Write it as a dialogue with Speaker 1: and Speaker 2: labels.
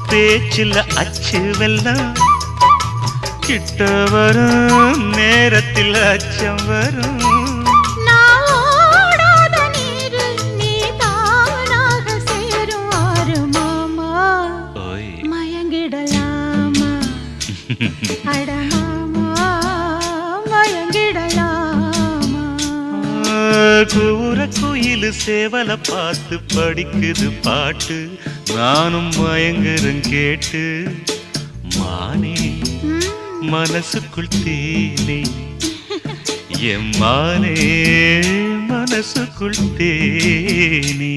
Speaker 1: பேச்சில் அச்சு வெல்லம் கிட்ட வரும் நேரத்தில் அச்சம் வரும் கூற குயிலு சேவல பார்த்து படிக்குது பாட்டு நானும் மயங்குறேன் கேட்டு மானே மனசுக்குள் தேனே என் மானே மனசுக்குள் தேனே